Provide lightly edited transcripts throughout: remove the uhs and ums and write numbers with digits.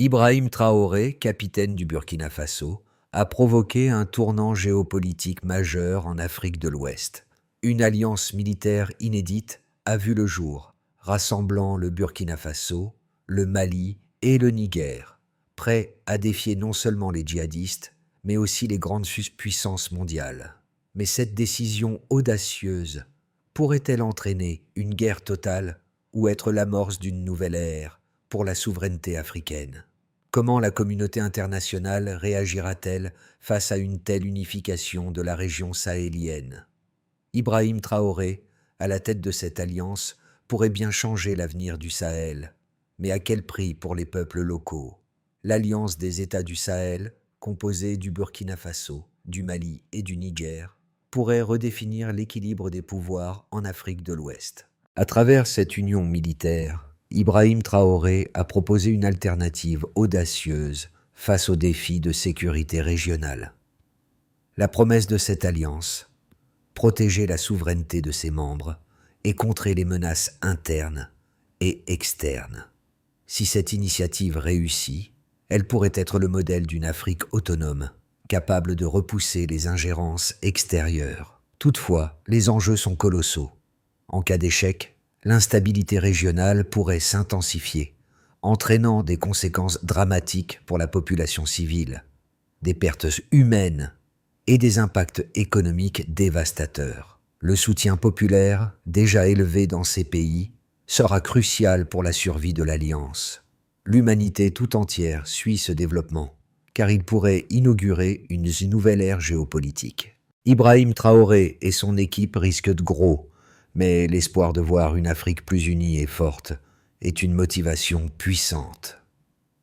Ibrahim Traoré, capitaine du Burkina Faso, a provoqué un tournant géopolitique majeur en Afrique de l'Ouest. Une alliance militaire inédite a vu le jour, rassemblant le Burkina Faso, le Mali et le Niger, prêts à défier non seulement les djihadistes, mais aussi les grandes puissances mondiales. Mais cette décision audacieuse pourrait-elle entraîner une guerre totale ou être l'amorce d'une nouvelle ère pour la souveraineté africaine? Comment la communauté internationale réagira-t-elle face à une telle unification de la région sahélienne? Ibrahim Traoré, à la tête de cette alliance, pourrait bien changer l'avenir du Sahel. Mais à quel prix pour les peuples locaux? L'alliance des États du Sahel, composée du Burkina Faso, du Mali et du Niger, pourrait redéfinir l'équilibre des pouvoirs en Afrique de l'Ouest. À travers cette union militaire, Ibrahim Traoré a proposé une alternative audacieuse face aux défis de sécurité régionale. La promesse de cette alliance, protéger la souveraineté de ses membres et contrer les menaces internes et externes. Si cette initiative réussit, elle pourrait être le modèle d'une Afrique autonome, capable de repousser les ingérences extérieures. Toutefois, les enjeux sont colossaux. En cas d'échec, l'instabilité régionale pourrait s'intensifier, entraînant des conséquences dramatiques pour la population civile, des pertes humaines et des impacts économiques dévastateurs. Le soutien populaire, déjà élevé dans ces pays, sera crucial pour la survie de l'Alliance. L'humanité tout entière suit ce développement, car il pourrait inaugurer une nouvelle ère géopolitique. Ibrahim Traoré et son équipe risquent de gros, mais l'espoir de voir une Afrique plus unie et forte est une motivation puissante.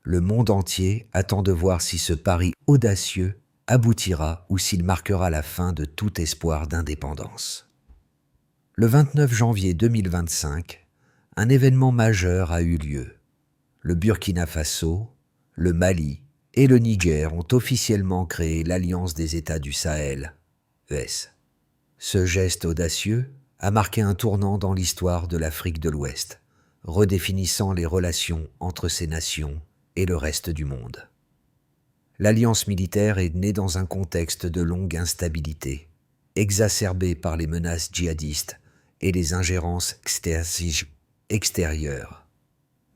Le monde entier attend de voir si ce pari audacieux aboutira ou s'il marquera la fin de tout espoir d'indépendance. Le 29 janvier 2025, un événement majeur a eu lieu. Le Burkina Faso, le Mali et le Niger ont officiellement créé l'Alliance des États du Sahel, ES. Ce geste audacieux a marqué un tournant dans l'histoire de l'Afrique de l'Ouest, redéfinissant les relations entre ces nations et le reste du monde. L'alliance militaire est née dans un contexte de longue instabilité, exacerbée par les menaces djihadistes et les ingérences extérieures.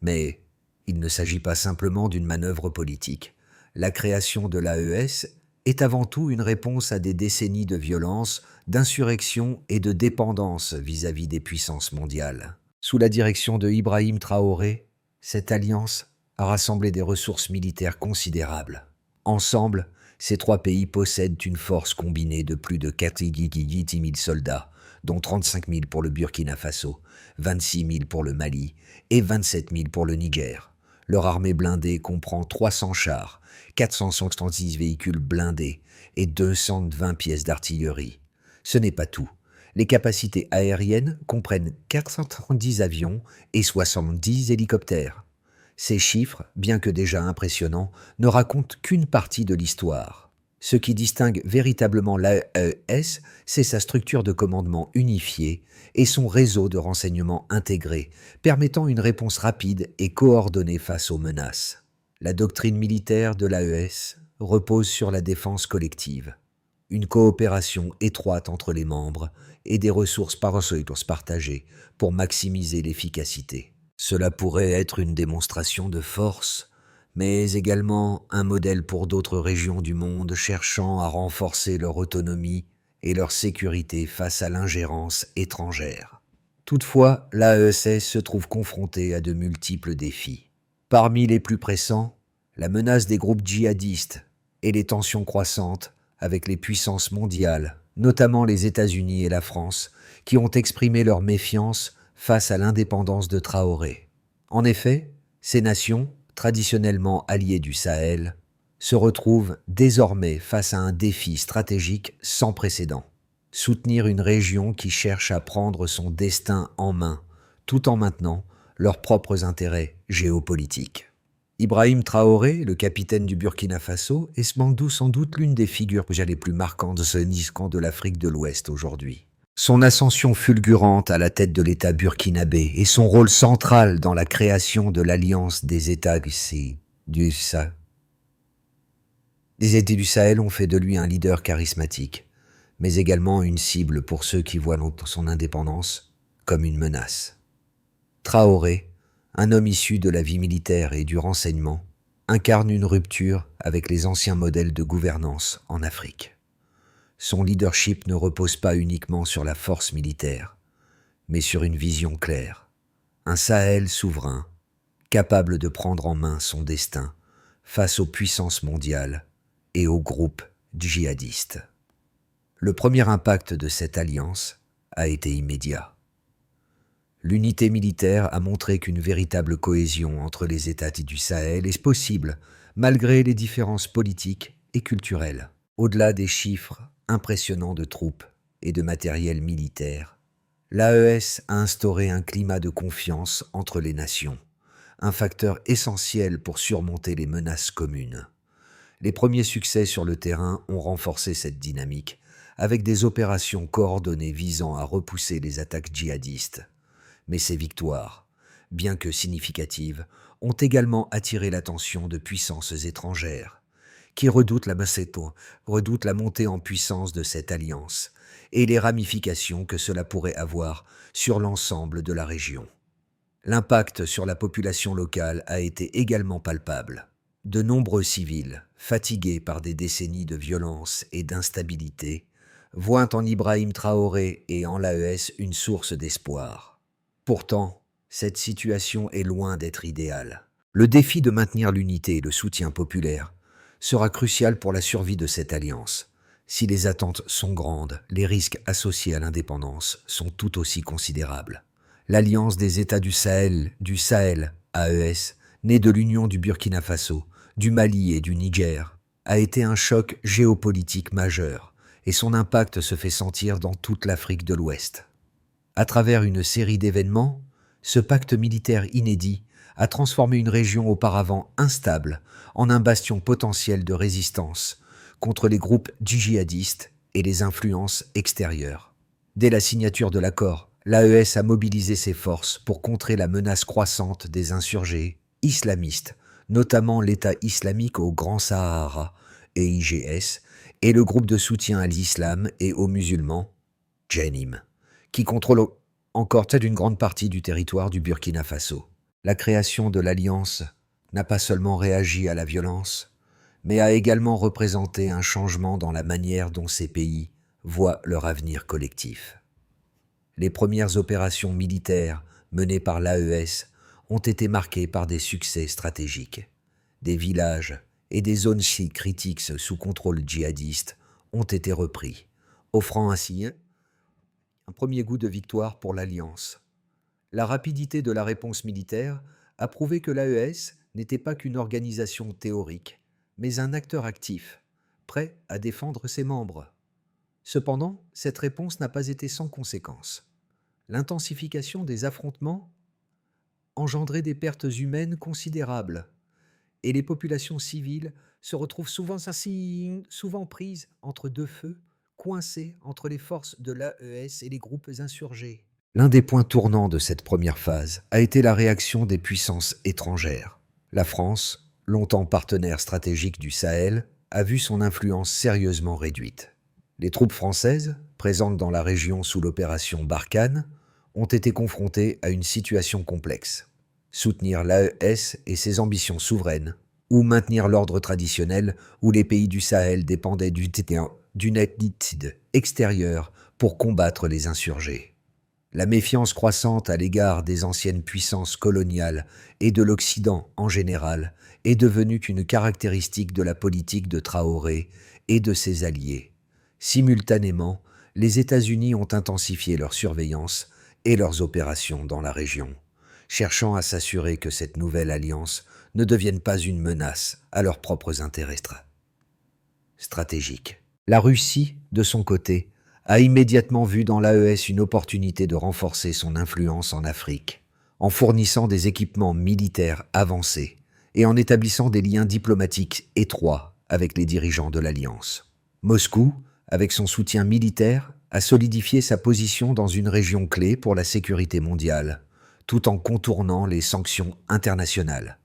Mais il ne s'agit pas simplement d'une manœuvre politique. La création de l'AES est avant tout une réponse à des décennies de violence, d'insurrection et de dépendance vis-à-vis des puissances mondiales. Sous la direction de Ibrahim Traoré, cette alliance a rassemblé des ressources militaires considérables. Ensemble, ces trois pays possèdent une force combinée de plus de 4 000 soldats, dont 35 000 pour le Burkina Faso, 26 000 pour le Mali et 27 000 pour le Niger. Leur armée blindée comprend 300 chars, 466 véhicules blindés et 220 pièces d'artillerie. Ce n'est pas tout. Les capacités aériennes comprennent 430 avions et 70 hélicoptères. Ces chiffres, bien que déjà impressionnants, ne racontent qu'une partie de l'histoire. Ce qui distingue véritablement l'AES, c'est sa structure de commandement unifiée et son réseau de renseignement intégré, permettant une réponse rapide et coordonnée face aux menaces. La doctrine militaire de l'AES repose sur la défense collective, une coopération étroite entre les membres et des ressources partagées pour maximiser l'efficacité. Cela pourrait être une démonstration de force, mais également un modèle pour d'autres régions du monde cherchant à renforcer leur autonomie et leur sécurité face à l'ingérence étrangère. Toutefois, l'AES se trouve confrontée à de multiples défis. Parmi les plus pressants, la menace des groupes djihadistes et les tensions croissantes avec les puissances mondiales, notamment les États-Unis et la France, qui ont exprimé leur méfiance face à l'indépendance de Traoré. En effet, ces nations, traditionnellement alliés du Sahel, se retrouvent désormais face à un défi stratégique sans précédent. Soutenir une région qui cherche à prendre son destin en main, tout en maintenant leurs propres intérêts géopolitiques. Ibrahim Traoré, le capitaine du Burkina Faso, est sans doute l'une des figures les plus marquantes de ce niscan de l'Afrique de l'Ouest aujourd'hui. Son ascension fulgurante à la tête de l'État burkinabé et son rôle central dans la création de l'Alliance des États du Sahel. Les États du Sahel ont fait de lui un leader charismatique, mais également une cible pour ceux qui voient son indépendance comme une menace. Traoré, un homme issu de la vie militaire et du renseignement, incarne une rupture avec les anciens modèles de gouvernance en Afrique. Son leadership ne repose pas uniquement sur la force militaire, mais sur une vision claire. Un Sahel souverain, capable de prendre en main son destin face aux puissances mondiales et aux groupes djihadistes. Le premier impact de cette alliance a été immédiat. L'unité militaire a montré qu'une véritable cohésion entre les États du Sahel est possible, malgré les différences politiques et culturelles. Au-delà des chiffres impressionnants de troupes et de matériel militaire, l'AES a instauré un climat de confiance entre les nations, un facteur essentiel pour surmonter les menaces communes. Les premiers succès sur le terrain ont renforcé cette dynamique, avec des opérations coordonnées visant à repousser les attaques djihadistes. Mais ces victoires, bien que significatives, ont également attiré l'attention de puissances étrangères, qui redoutent la montée en puissance de cette alliance et les ramifications que cela pourrait avoir sur l'ensemble de la région. L'impact sur la population locale a été également palpable. De nombreux civils, fatigués par des décennies de violence et d'instabilité, voient en Ibrahim Traoré et en l'AES une source d'espoir. Pourtant, cette situation est loin d'être idéale. Le défi de maintenir l'unité et le soutien populaire sera crucial pour la survie de cette alliance. Si les attentes sont grandes, les risques associés à l'indépendance sont tout aussi considérables. L'Alliance des États du Sahel, AES, née de l'union du Burkina Faso, du Mali et du Niger, a été un choc géopolitique majeur et son impact se fait sentir dans toute l'Afrique de l'Ouest. À travers une série d'événements, ce pacte militaire inédit a transformé une région auparavant instable en un bastion potentiel de résistance contre les groupes djihadistes et les influences extérieures. Dès la signature de l'accord, l'AES a mobilisé ses forces pour contrer la menace croissante des insurgés islamistes, notamment l'État islamique au Grand Sahara, EIGS, et le groupe de soutien à l'islam et aux musulmans, Jenim, qui contrôle encore une grande partie du territoire du Burkina Faso. La création de l'Alliance n'a pas seulement réagi à la violence, mais a également représenté un changement dans la manière dont ces pays voient leur avenir collectif. Les premières opérations militaires menées par l'AES ont été marquées par des succès stratégiques. Des villages et des zones critiques sous contrôle djihadiste ont été repris, offrant ainsi un premier goût de victoire pour l'Alliance. La rapidité de la réponse militaire a prouvé que l'AES n'était pas qu'une organisation théorique, mais un acteur actif, prêt à défendre ses membres. Cependant, cette réponse n'a pas été sans conséquences. L'intensification des affrontements engendrait des pertes humaines considérables, et les populations civiles se retrouvent souvent prises entre deux feux, coincées entre les forces de l'AES et les groupes insurgés. L'un des points tournants de cette première phase a été la réaction des puissances étrangères. La France, longtemps partenaire stratégique du Sahel, a vu son influence sérieusement réduite. Les troupes françaises, présentes dans la région sous l'opération Barkhane, ont été confrontées à une situation complexe. Soutenir l'AES et ses ambitions souveraines, ou maintenir l'ordre traditionnel où les pays du Sahel dépendaient d'une aide extérieure pour combattre les insurgés. La méfiance croissante à l'égard des anciennes puissances coloniales et de l'Occident en général est devenue une caractéristique de la politique de Traoré et de ses alliés. Simultanément, les États-Unis ont intensifié leur surveillance et leurs opérations dans la région, cherchant à s'assurer que cette nouvelle alliance ne devienne pas une menace à leurs propres intérêts stratégiques. La Russie, de son côté, a immédiatement vu dans l'AES une opportunité de renforcer son influence en Afrique, en fournissant des équipements militaires avancés et en établissant des liens diplomatiques étroits avec les dirigeants de l'Alliance. Moscou, avec son soutien militaire, a solidifié sa position dans une région clé pour la sécurité mondiale, tout en contournant les sanctions internationales.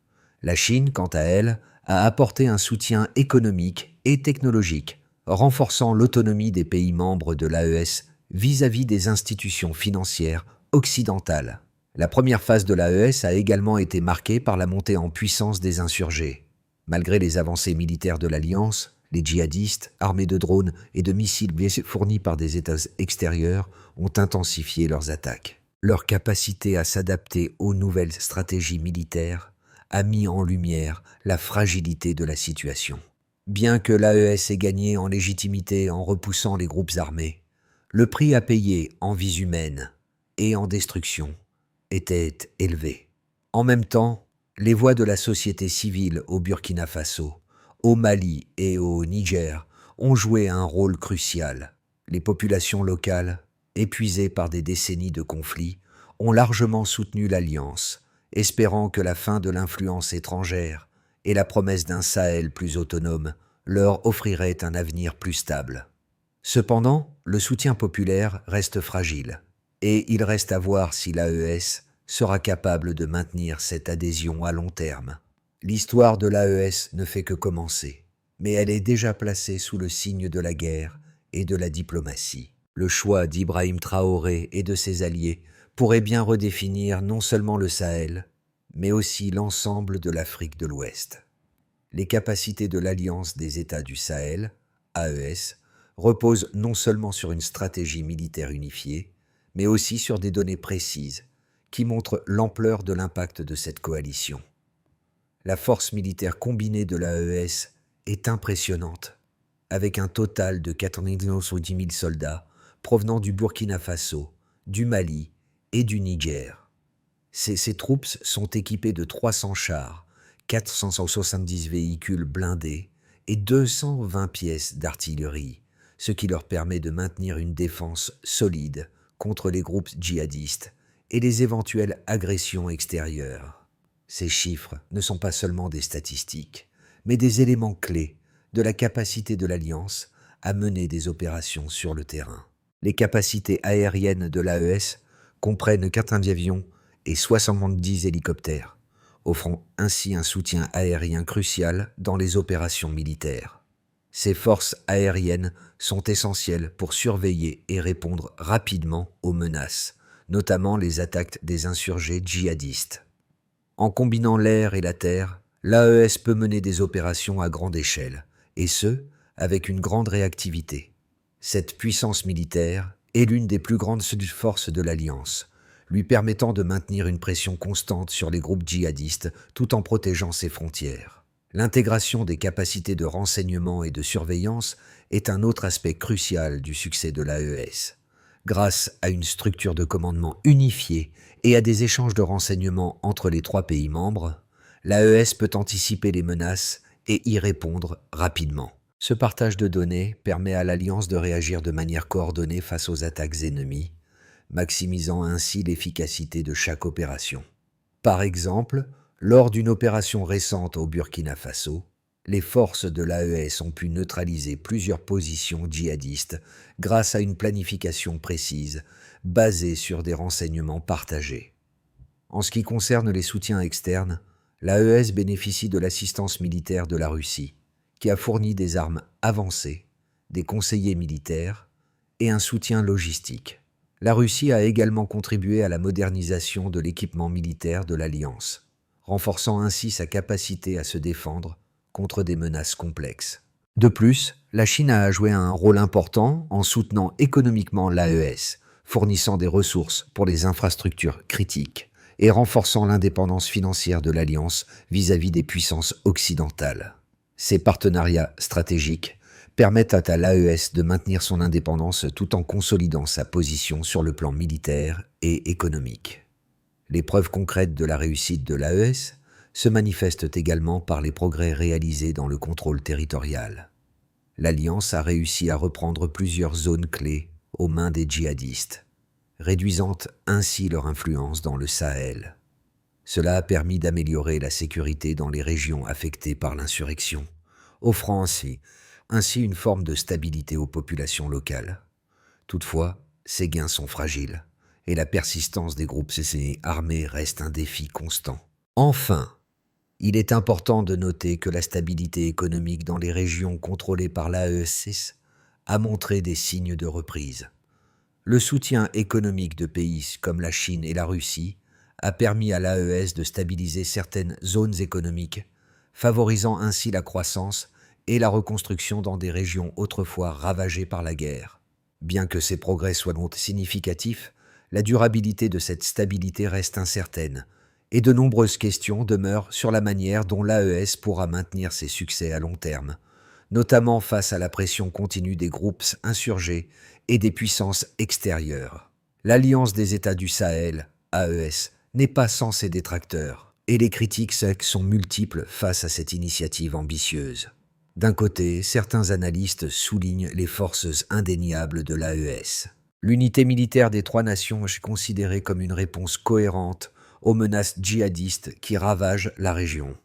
La Chine, quant à elle, a apporté un soutien économique et technologique, renforçant l'autonomie des pays membres de l'AES vis-à-vis des institutions financières occidentales. La première phase de l'AES a également été marquée par la montée en puissance des insurgés. Malgré les avancées militaires de l'Alliance, les djihadistes, armés de drones et de missiles fournis par des États extérieurs, ont intensifié leurs attaques. Leur capacité à s'adapter aux nouvelles stratégies militaires a mis en lumière la fragilité de la situation. Bien que l'AES ait gagné en légitimité en repoussant les groupes armés, le prix à payer en vies humaines et en destruction était élevé. En même temps, les voix de la société civile au Burkina Faso, au Mali et au Niger ont joué un rôle crucial. Les populations locales, épuisées par des décennies de conflits, ont largement soutenu l'Alliance, espérant que la fin de l'influence étrangère et la promesse d'un Sahel plus autonome leur offrirait un avenir plus stable. Cependant, le soutien populaire reste fragile, et il reste à voir si l'AES sera capable de maintenir cette adhésion à long terme. L'histoire de l'AES ne fait que commencer, mais elle est déjà placée sous le signe de la guerre et de la diplomatie. Le choix d'Ibrahim Traoré et de ses alliés pourrait bien redéfinir non seulement le Sahel, mais aussi l'ensemble de l'Afrique de l'Ouest. Les capacités de l'Alliance des États du Sahel, AES, reposent non seulement sur une stratégie militaire unifiée, mais aussi sur des données précises qui montrent l'ampleur de l'impact de cette coalition. La force militaire combinée de l'AES est impressionnante, avec un total de 90 000 soldats provenant du Burkina Faso, du Mali et du Niger. Ces troupes sont équipées de 300 chars, 470 véhicules blindés et 220 pièces d'artillerie, ce qui leur permet de maintenir une défense solide contre les groupes djihadistes et les éventuelles agressions extérieures. Ces chiffres ne sont pas seulement des statistiques, mais des éléments clés de la capacité de l'Alliance à mener des opérations sur le terrain. Les capacités aériennes de l'AES comprennent 80 avions et 70 hélicoptères, offrant ainsi un soutien aérien crucial dans les opérations militaires. Ces forces aériennes sont essentielles pour surveiller et répondre rapidement aux menaces, notamment les attaques des insurgés djihadistes. En combinant l'air et la terre, l'AES peut mener des opérations à grande échelle, et ce, avec une grande réactivité. Cette puissance militaire est l'une des plus grandes forces de l'Alliance, lui permettant de maintenir une pression constante sur les groupes djihadistes tout en protégeant ses frontières. L'intégration des capacités de renseignement et de surveillance est un autre aspect crucial du succès de l'AES. Grâce à une structure de commandement unifiée et à des échanges de renseignements entre les 3 pays membres, l'AES peut anticiper les menaces et y répondre rapidement. Ce partage de données permet à l'Alliance de réagir de manière coordonnée face aux attaques ennemies, maximisant ainsi l'efficacité de chaque opération. Par exemple, lors d'une opération récente au Burkina Faso, les forces de l'AES ont pu neutraliser plusieurs positions djihadistes grâce à une planification précise, basée sur des renseignements partagés. En ce qui concerne les soutiens externes, l'AES bénéficie de l'assistance militaire de la Russie, qui a fourni des armes avancées, des conseillers militaires et un soutien logistique. La Russie a également contribué à la modernisation de l'équipement militaire de l'Alliance, renforçant ainsi sa capacité à se défendre contre des menaces complexes. De plus, la Chine a joué un rôle important en soutenant économiquement l'AES, fournissant des ressources pour les infrastructures critiques et renforçant l'indépendance financière de l'Alliance vis-à-vis des puissances occidentales. Ces partenariats stratégiques permettent à l'AES de maintenir son indépendance tout en consolidant sa position sur le plan militaire et économique. Les preuves concrètes de la réussite de l'AES se manifestent également par les progrès réalisés dans le contrôle territorial. L'Alliance a réussi à reprendre plusieurs zones clés aux mains des djihadistes, réduisant ainsi leur influence dans le Sahel. Cela a permis d'améliorer la sécurité dans les régions affectées par l'insurrection, offrant ainsi une forme de stabilité aux populations locales. Toutefois, ces gains sont fragiles, et la persistance des groupes armés reste un défi constant. Enfin, Il est important de noter que la stabilité économique dans les régions contrôlées par l'AES a montré des signes de reprise. Le soutien économique de pays comme la Chine et la Russie a permis à l'AES de stabiliser certaines zones économiques, favorisant ainsi la croissance et la reconstruction dans des régions autrefois ravagées par la guerre. Bien que ces progrès soient significatifs, la durabilité de cette stabilité reste incertaine, et de nombreuses questions demeurent sur la manière dont l'AES pourra maintenir ses succès à long terme, notamment face à la pression continue des groupes insurgés et des puissances extérieures. L'Alliance des États du Sahel, AES, n'est pas sans ses détracteurs, et les critiques sont multiples face à cette initiative ambitieuse. D'un côté, certains analystes soulignent les forces indéniables de l'AES. L'unité militaire des trois nations est considérée comme une réponse cohérente aux menaces djihadistes qui ravagent la région.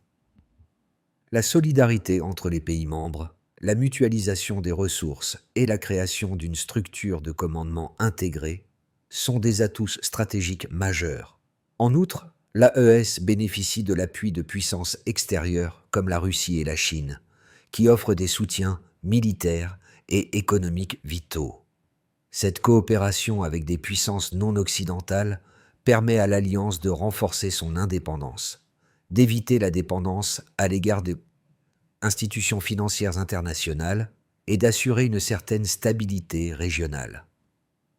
La solidarité entre les pays membres, la mutualisation des ressources et la création d'une structure de commandement intégrée sont des atouts stratégiques majeurs. En outre, l'AES bénéficie de l'appui de puissances extérieures comme la Russie et la Chine, qui offrent des soutiens militaires et économiques vitaux. Cette coopération avec des puissances non occidentales permet à l'Alliance de renforcer son indépendance, d'éviter la dépendance à l'égard des institutions financières internationales et d'assurer une certaine stabilité régionale.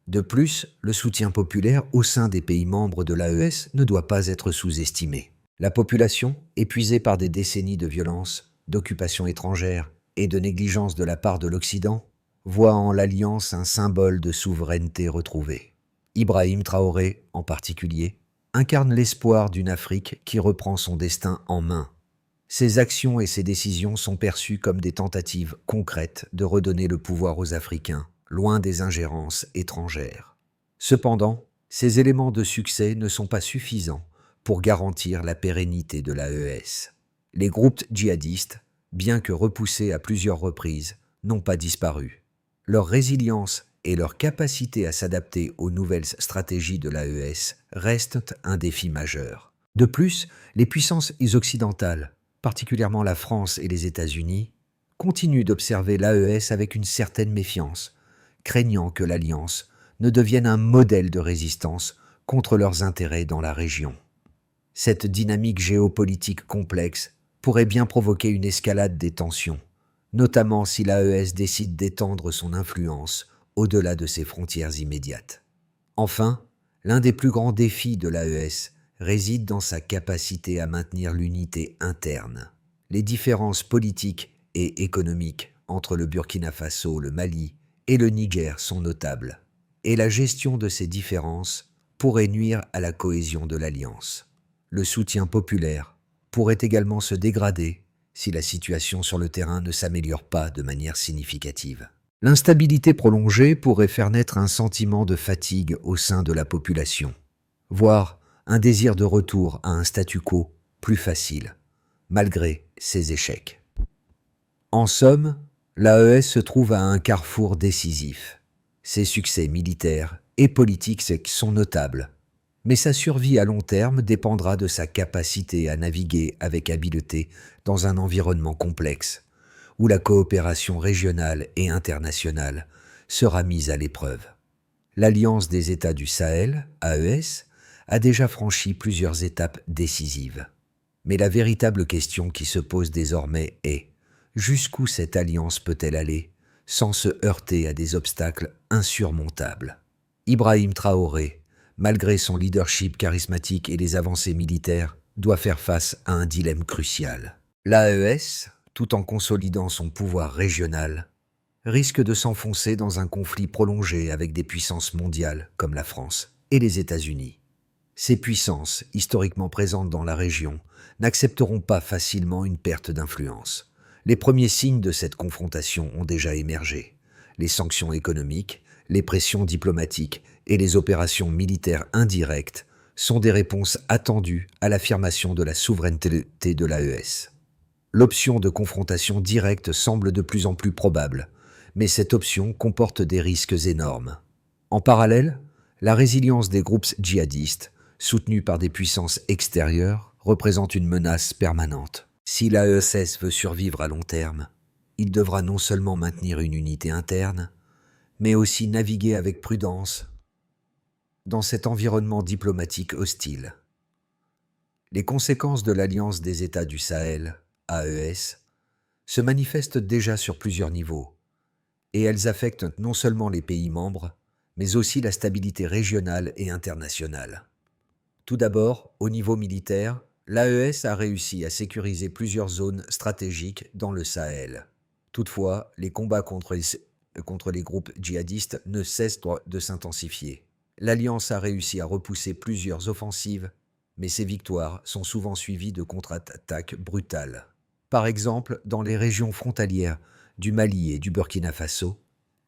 De plus, le soutien populaire au sein des pays membres de l'AES ne doit pas être sous-estimé. La population, épuisée par des décennies de violence, d'occupation étrangère et de négligence de la part de l'Occident, voit en l'Alliance un symbole de souveraineté retrouvée. Ibrahim Traoré, en particulier, incarne l'espoir d'une Afrique qui reprend son destin en main. Ses actions et ses décisions sont perçues comme des tentatives concrètes de redonner le pouvoir aux Africains, loin des ingérences étrangères. Cependant, ces éléments de succès ne sont pas suffisants pour garantir la pérennité de l'AES. Les groupes djihadistes, bien que repoussés à plusieurs reprises, n'ont pas disparu. Leur résilience et leur capacité à s'adapter aux nouvelles stratégies de l'AES restent un défi majeur. De plus, les puissances occidentales, particulièrement la France et les États-Unis, continuent d'observer l'AES avec une certaine méfiance, craignant que l'Alliance ne devienne un modèle de résistance contre leurs intérêts dans la région. Cette dynamique géopolitique complexe pourrait bien provoquer une escalade des tensions, notamment si l'AES décide d'étendre son influence au-delà de ses frontières immédiates. Enfin, l'un des plus grands défis de l'AES réside dans sa capacité à maintenir l'unité interne. Les différences politiques et économiques entre le Burkina Faso, le Mali et le Niger sont notables, et la gestion de ces différences pourrait nuire à la cohésion de l'Alliance. Le soutien populaire pourrait également se dégrader si la situation sur le terrain ne s'améliore pas de manière significative. L'instabilité prolongée pourrait faire naître un sentiment de fatigue au sein de la population, voire un désir de retour à un statu quo plus facile, malgré ses échecs. En somme, l'AES se trouve à un carrefour décisif. Ses succès militaires et politiques sont notables, mais sa survie à long terme dépendra de sa capacité à naviguer avec habileté dans un environnement complexe, où la coopération régionale et internationale sera mise à l'épreuve. L'Alliance des États du Sahel, AES, a déjà franchi plusieurs étapes décisives. Mais la véritable question qui se pose désormais est: jusqu'où cette alliance peut-elle aller sans se heurter à des obstacles insurmontables? Ibrahim Traoré, malgré son leadership charismatique et les avancées militaires, doit faire face à un dilemme crucial. L'AES, tout en consolidant son pouvoir régional, risque de s'enfoncer dans un conflit prolongé avec des puissances mondiales comme la France et les États-Unis. Ces puissances, historiquement présentes dans la région, n'accepteront pas facilement une perte d'influence. Les premiers signes de cette confrontation ont déjà émergé. Les sanctions économiques, les pressions diplomatiques et les opérations militaires indirectes sont des réponses attendues à l'affirmation de la souveraineté de l'AES. L'option de confrontation directe semble de plus en plus probable, mais cette option comporte des risques énormes. En parallèle, la résilience des groupes djihadistes, soutenus par des puissances extérieures, représente une menace permanente. Si l'AESS veut survivre à long terme, il devra non seulement maintenir une unité interne, mais aussi naviguer avec prudence dans cet environnement diplomatique hostile. Les conséquences de l'Alliance des États du Sahel, AES, se manifestent déjà sur plusieurs niveaux, et elles affectent non seulement les pays membres, mais aussi la stabilité régionale et internationale. Tout d'abord, au niveau militaire, l'AES a réussi à sécuriser plusieurs zones stratégiques dans le Sahel. Toutefois, les combats contre les groupes djihadistes ne cessent de s'intensifier. L'Alliance a réussi à repousser plusieurs offensives, mais ces victoires sont souvent suivies de contre-attaques brutales. Par exemple, dans les régions frontalières du Mali et du Burkina Faso,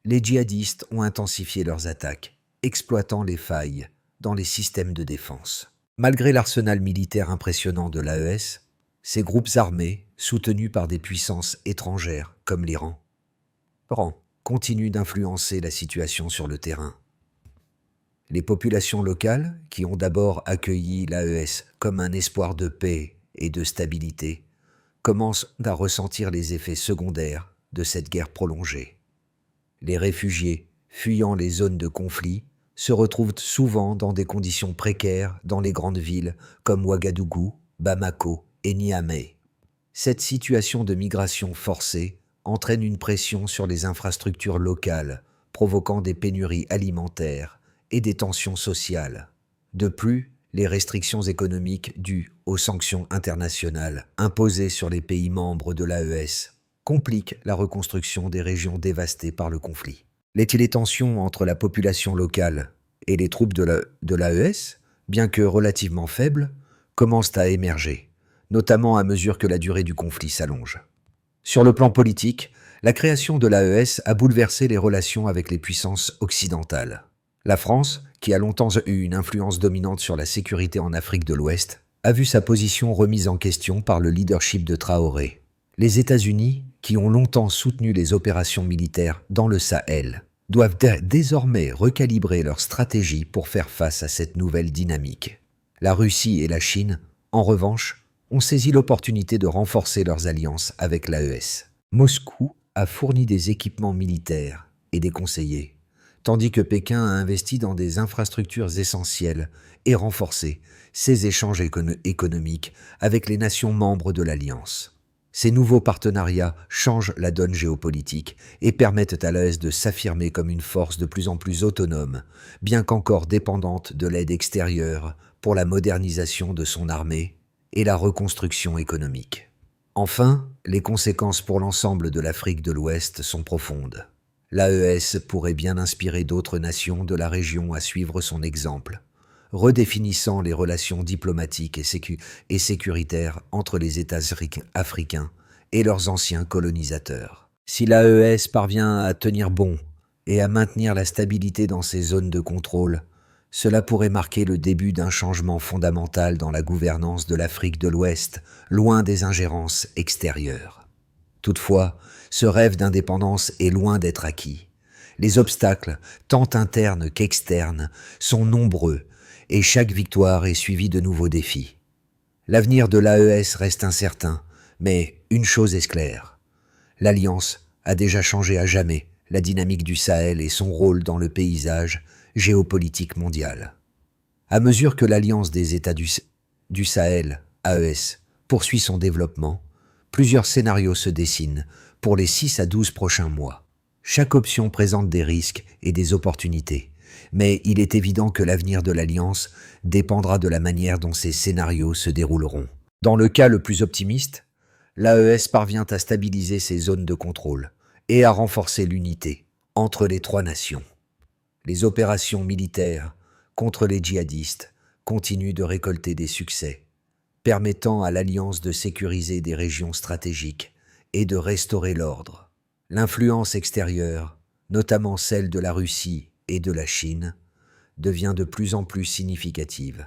les djihadistes ont intensifié leurs attaques, exploitant les failles dans les systèmes de défense. Malgré l'arsenal militaire impressionnant de l'AES, ces groupes armés, soutenus par des puissances étrangères comme l'Iran, continuent d'influencer la situation sur le terrain. Les populations locales, qui ont d'abord accueilli l'AES comme un espoir de paix et de stabilité, commencent à ressentir les effets secondaires de cette guerre prolongée. Les réfugiés, fuyant les zones de conflit, se retrouvent souvent dans des conditions précaires dans les grandes villes comme Ouagadougou, Bamako et Niamey. Cette situation de migration forcée entraîne une pression sur les infrastructures locales, provoquant des pénuries alimentaires et des tensions sociales. De plus, les restrictions économiques dues aux sanctions internationales imposées sur les pays membres de l'AES compliquent la reconstruction des régions dévastées par le conflit. Les tensions entre la population locale et les troupes de l'AES, bien que relativement faibles, commencent à émerger, notamment à mesure que la durée du conflit s'allonge. Sur le plan politique, la création de l'AES a bouleversé les relations avec les puissances occidentales. La France, qui a longtemps eu une influence dominante sur la sécurité en Afrique de l'Ouest, a vu sa position remise en question par le leadership de Traoré. Les États-Unis, qui ont longtemps soutenu les opérations militaires dans le Sahel, doivent désormais recalibrer leur stratégie pour faire face à cette nouvelle dynamique. La Russie et la Chine, en revanche, ont saisi l'opportunité de renforcer leurs alliances avec l'AES. Moscou a fourni des équipements militaires et des conseillers, tandis que Pékin a investi dans des infrastructures essentielles et renforcé ses échanges économiques avec les nations membres de l'Alliance. Ces nouveaux partenariats changent la donne géopolitique et permettent à l'AES de s'affirmer comme une force de plus en plus autonome, bien qu'encore dépendante de l'aide extérieure pour la modernisation de son armée et la reconstruction économique. Enfin, les conséquences pour l'ensemble de l'Afrique de l'Ouest sont profondes. L'AES pourrait bien inspirer d'autres nations de la région à suivre son exemple, redéfinissant les relations diplomatiques et sécuritaires entre les États africains et leurs anciens colonisateurs. Si l'AES parvient à tenir bon et à maintenir la stabilité dans ses zones de contrôle, cela pourrait marquer le début d'un changement fondamental dans la gouvernance de l'Afrique de l'Ouest, loin des ingérences extérieures. Toutefois, ce rêve d'indépendance est loin d'être acquis. Les obstacles, tant internes qu'externes, sont nombreux et chaque victoire est suivie de nouveaux défis. L'avenir de l'AES reste incertain, mais une chose est claire. L'Alliance a déjà changé à jamais la dynamique du Sahel et son rôle dans le paysage géopolitique mondial. À mesure que l'Alliance des États du Sahel, AES, poursuit son développement, plusieurs scénarios se dessinent pour les 6 à 12 prochains mois. Chaque option présente des risques et des opportunités, mais il est évident que l'avenir de l'Alliance dépendra de la manière dont ces scénarios se dérouleront. Dans le cas le plus optimiste, l'AES parvient à stabiliser ses zones de contrôle et à renforcer l'unité entre les trois nations. Les opérations militaires contre les djihadistes continuent de récolter des succès, permettant à l'Alliance de sécuriser des régions stratégiques et de restaurer l'ordre. L'influence extérieure, notamment celle de la Russie et de la Chine, devient de plus en plus significative,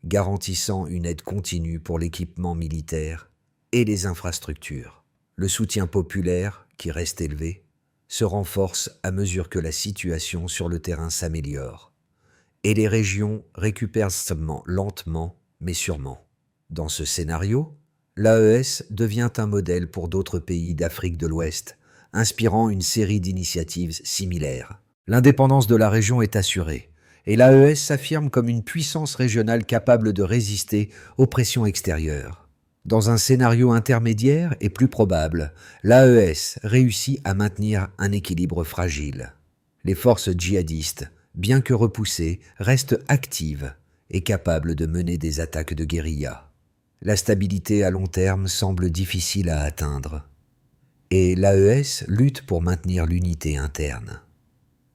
garantissant une aide continue pour l'équipement militaire et les infrastructures. Le soutien populaire, qui reste élevé, se renforce à mesure que la situation sur le terrain s'améliore, et les régions récupèrent seulement lentement mais sûrement. Dans ce scénario, l'AES devient un modèle pour d'autres pays d'Afrique de l'Ouest, inspirant une série d'initiatives similaires. L'indépendance de la région est assurée, et l'AES s'affirme comme une puissance régionale capable de résister aux pressions extérieures. Dans un scénario intermédiaire et plus probable, l'AES réussit à maintenir un équilibre fragile. Les forces djihadistes, bien que repoussées, restent actives et capables de mener des attaques de guérilla. La stabilité à long terme semble difficile à atteindre, et l'AES lutte pour maintenir l'unité interne.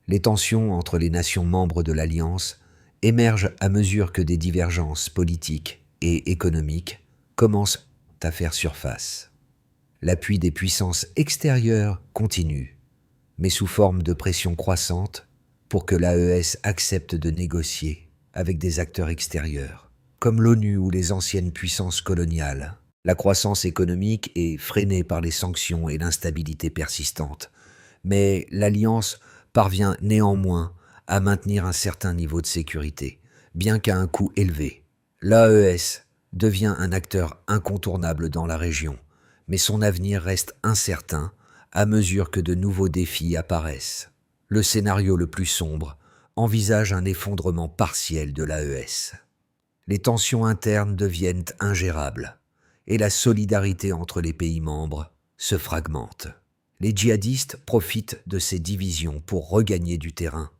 Les tensions entre les nations membres de l'Alliance émergent à mesure que des divergences politiques et économiques commencent à faire surface. L'appui des puissances extérieures continue, mais sous forme de pression croissante pour que l'AES accepte de négocier avec des acteurs extérieurs, comme l'ONU ou les anciennes puissances coloniales. La croissance économique est freinée par les sanctions et l'instabilité persistante, mais l'Alliance parvient néanmoins à maintenir un certain niveau de sécurité, bien qu'à un coût élevé. L'AES devient un acteur incontournable dans la région, mais son avenir reste incertain à mesure que de nouveaux défis apparaissent. Le scénario le plus sombre envisage un effondrement partiel de l'AES. Les tensions internes deviennent ingérables et la solidarité entre les pays membres se fragmente. Les djihadistes profitent de ces divisions pour regagner du terrain,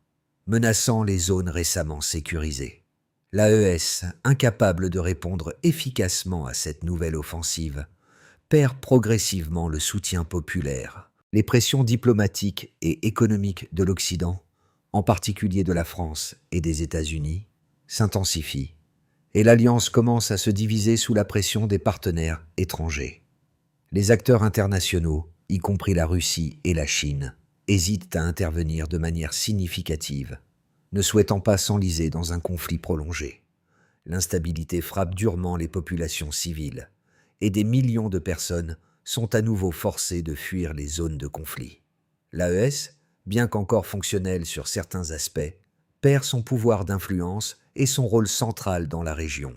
menaçant les zones récemment sécurisées. L'AES, incapable de répondre efficacement à cette nouvelle offensive, perd progressivement le soutien populaire. Les pressions diplomatiques et économiques de l'Occident, en particulier de la France et des États-Unis, s'intensifient, et l'Alliance commence à se diviser sous la pression des partenaires étrangers. Les acteurs internationaux, y compris la Russie et la Chine, hésitent à intervenir de manière significative, ne souhaitant pas s'enliser dans un conflit prolongé. L'instabilité frappe durement les populations civiles, et des millions de personnes sont à nouveau forcées de fuir les zones de conflit. L'AES, bien qu'encore fonctionnelle sur certains aspects, perd son pouvoir d'influence et son rôle central dans la région.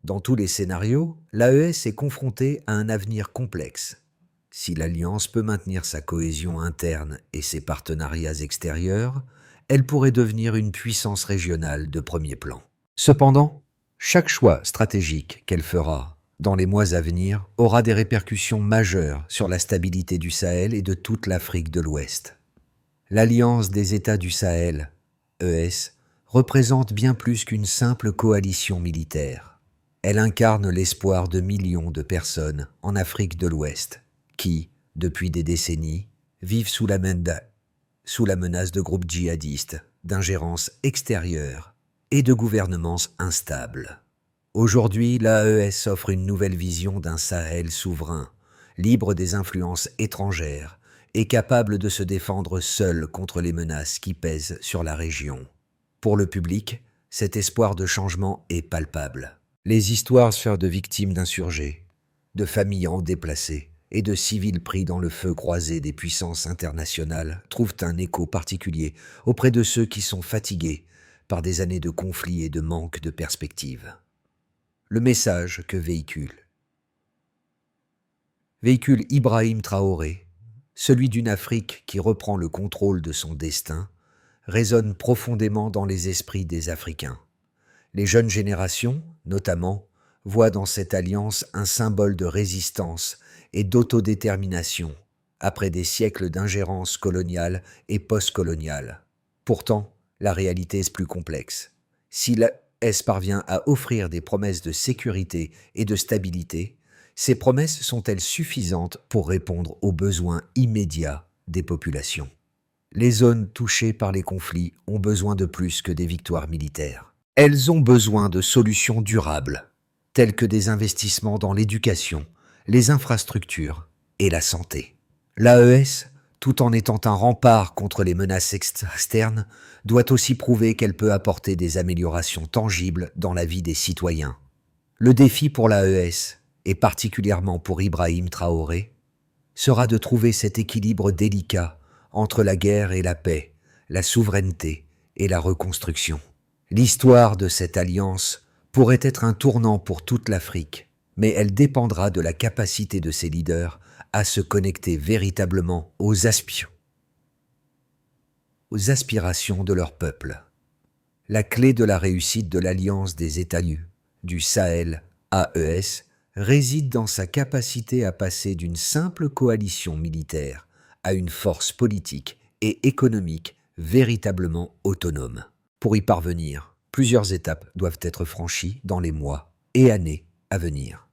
Dans tous les scénarios, l'AES est confrontée à un avenir complexe. Si l'Alliance peut maintenir sa cohésion interne et ses partenariats extérieurs, elle pourrait devenir une puissance régionale de premier plan. Cependant, chaque choix stratégique qu'elle fera dans les mois à venir aura des répercussions majeures sur la stabilité du Sahel et de toute l'Afrique de l'Ouest. L'Alliance des États du Sahel, ES, représente bien plus qu'une simple coalition militaire. Elle incarne l'espoir de millions de personnes en Afrique de l'Ouest qui, depuis des décennies, vivent sous la menace de groupes djihadistes, d'ingérences extérieures et de gouvernances instables. Aujourd'hui, l'AES offre une nouvelle vision d'un Sahel souverain, libre des influences étrangères et capable de se défendre seul contre les menaces qui pèsent sur la région. Pour le public, cet espoir de changement est palpable. Les histoires de victimes d'insurgés, de familles en déplacés et de civils pris dans le feu croisé des puissances internationales trouvent un écho particulier auprès de ceux qui sont fatigués par des années de conflits et de manque de perspective. Le message que véhicule Ibrahim Traoré, celui d'une Afrique qui reprend le contrôle de son destin, résonne profondément dans les esprits des Africains. Les jeunes générations, notamment, voient dans cette alliance un symbole de résistance et d'autodétermination après des siècles d'ingérence coloniale et post-coloniale. Pourtant, la réalité est plus complexe. Si l'AES parvient à offrir des promesses de sécurité et de stabilité, ces promesses sont-elles suffisantes pour répondre aux besoins immédiats des populations? Les zones touchées par les conflits ont besoin de plus que des victoires militaires. Elles ont besoin de solutions durables, telles que des investissements dans l'éducation, les infrastructures et la santé. L'AES, tout en étant un rempart contre les menaces externes, doit aussi prouver qu'elle peut apporter des améliorations tangibles dans la vie des citoyens. Le défi pour l'AES, et particulièrement pour Ibrahim Traoré, sera de trouver cet équilibre délicat entre la guerre et la paix, la souveraineté et la reconstruction. L'histoire de cette alliance pourrait être un tournant pour toute l'Afrique, mais elle dépendra de la capacité de ces leaders à se connecter véritablement aux aspirations de leur peuple. La clé de la réussite de l'Alliance des États-Unis, du Sahel, AES, réside dans sa capacité à passer d'une simple coalition militaire à une force politique et économique véritablement autonome. Pour y parvenir, plusieurs étapes doivent être franchies dans les mois et années à venir.